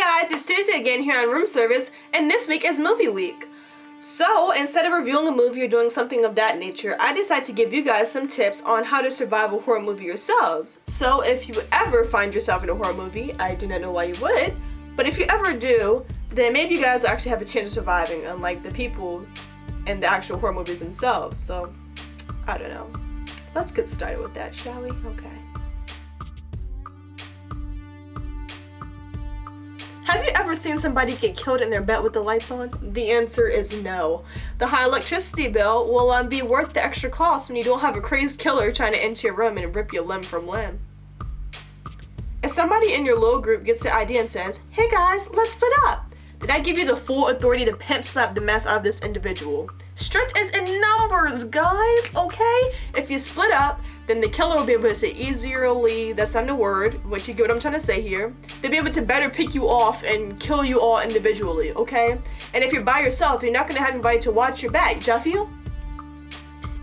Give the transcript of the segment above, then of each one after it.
guys, it's Susie again here on Room Service, and this week is Movie Week. So, instead of reviewing a movie or doing something of that nature, I decided to give you guys some tips on how to survive a horror movie yourselves. So, if you ever find yourself in a horror movie, I do not know why you would, but if you ever do, then maybe you guys actually have a chance of surviving, unlike the people in the actual horror movies themselves. So, I don't know. Let's get started with that, shall we? Okay. Have you ever seen somebody get killed in their bed with the lights on? The answer is no. The high electricity bill will be worth the extra cost when you don't have a crazed killer trying to enter your room and rip you limb from limb. If somebody in your little group gets the idea and says, "Hey guys, let's split up," then I give you the full authority to pimp slap the mess out of this individual. Strength is in numbers, guys, okay? If you split up, then the killer will be able to say easily, that's not a word, but you get what I'm trying to say here. They'll be able to better pick you off and kill you all individually, okay? And if you're by yourself, you're not gonna have anybody to watch your back, do you feel?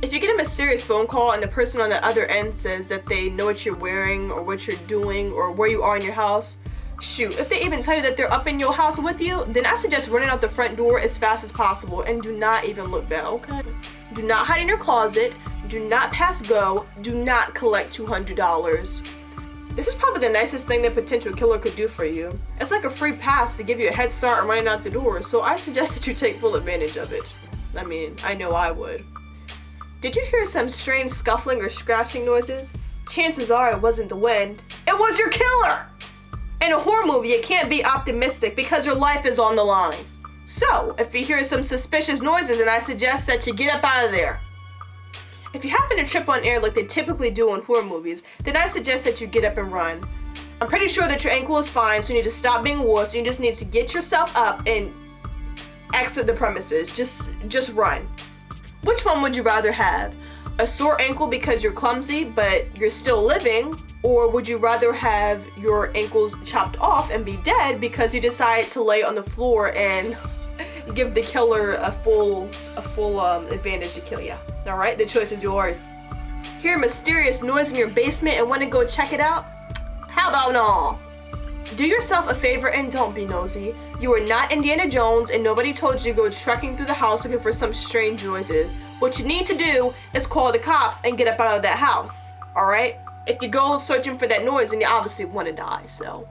If you get a mysterious phone call and the person on the other end says that they know what you're wearing or what you're doing or where you are in your house, shoot, if they even tell you that they're up in your house with you, then I suggest running out the front door as fast as possible and do not even look back, okay? Do not hide in your closet, do not pass go, do not collect $200. This is probably the nicest thing that potential killer could do for you. It's like a free pass to give you a head start on running out the door, so I suggest that you take full advantage of it. I mean, I know I would. Did you hear some strange scuffling or scratching noises? Chances are it wasn't the wind. It was your killer! In a horror movie, you can't be optimistic because your life is on the line. So, if you hear some suspicious noises, then I suggest that you get up out of there. If you happen to trip on air like they typically do in horror movies, then I suggest that you get up and run. I'm pretty sure that your ankle is fine, so you need to stop being a wuss. You just need to get yourself up and exit the premises. Just run. Which one would you rather have? A sore ankle because you're clumsy, but you're still living? Or would you rather have your ankles chopped off and be dead because you decide to lay on the floor and give the killer a full advantage to kill you? Alright, the choice is yours. Hear a mysterious noise in your basement and want to go check it out? How about no? Do yourself a favor and don't be nosy. You are not Indiana Jones and nobody told you to go trekking through the house looking for some strange noises. What you need to do is call the cops and get up out of that house, alright? If you go searching for that noise, then you obviously want to die, so.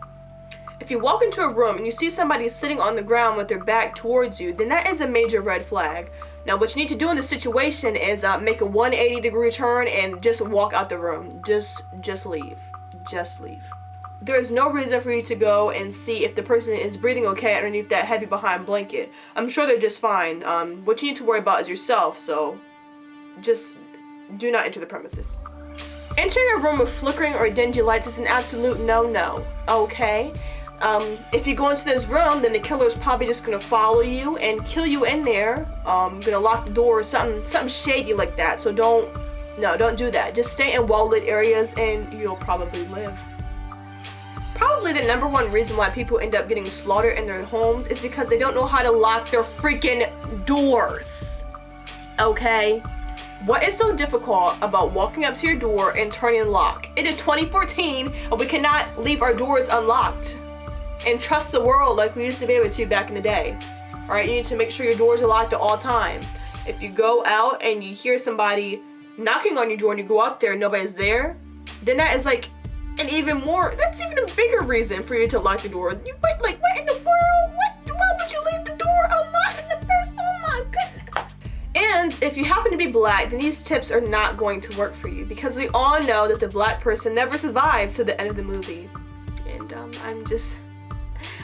If you walk into a room and you see somebody sitting on the ground with their back towards you, then that is a major red flag. Now, what you need to do in this situation is make a 180-degree turn and just walk out the room. Just leave. Just leave. There is no reason for you to go and see if the person is breathing okay underneath that heavy behind blanket. I'm sure they're just fine. What you need to worry about is yourself, so just do not enter the premises. Entering a room with flickering or dingy lights is an absolute no-no, okay? If you go into this room, then the killer is probably just gonna follow you and kill you in there. Gonna lock the door or something shady like that, so don't do that. Just stay in well-lit areas and you'll probably live. Probably the number one reason why people end up getting slaughtered in their homes is because they don't know how to lock their freaking doors. Okay? What is so difficult about walking up to your door and turning the lock? It is 2014 and we cannot leave our doors unlocked and trust the world like we used to be able to back in the day. Alright, you need to make sure your doors are locked at all times. If you go out and you hear somebody knocking on your door and you go up there and nobody's there, then that is like that's even a bigger reason for you to lock the door. What in the world? Why would you leave the door unlocked in the first? Oh my goodness. And if you happen to be black, then these tips are not going to work for you because we all know that the black person never survives to the end of the movie. And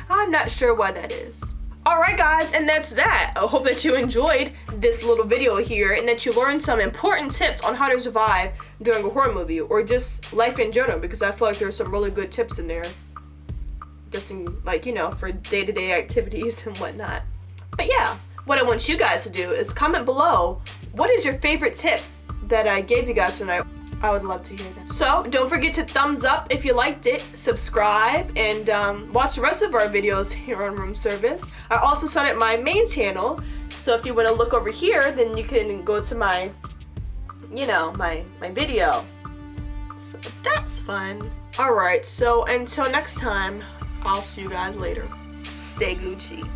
I'm not sure why that is. Alright guys, and that's that. I hope that you enjoyed this little video here and that you learned some important tips on how to survive during a horror movie or just life in general, because I feel like there's some really good tips in there. Just in, for day-to-day activities and whatnot. But yeah, what I want you guys to do is comment below, what is your favorite tip that I gave you guys tonight? I would love to hear that. So don't forget to thumbs up if you liked it, subscribe, and watch the rest of our videos here on Room Service. I also started my main channel, so if you want to look over here, then you can go to my video. So that's fun. Alright, so until next time, I'll see you guys later. stay Gucci.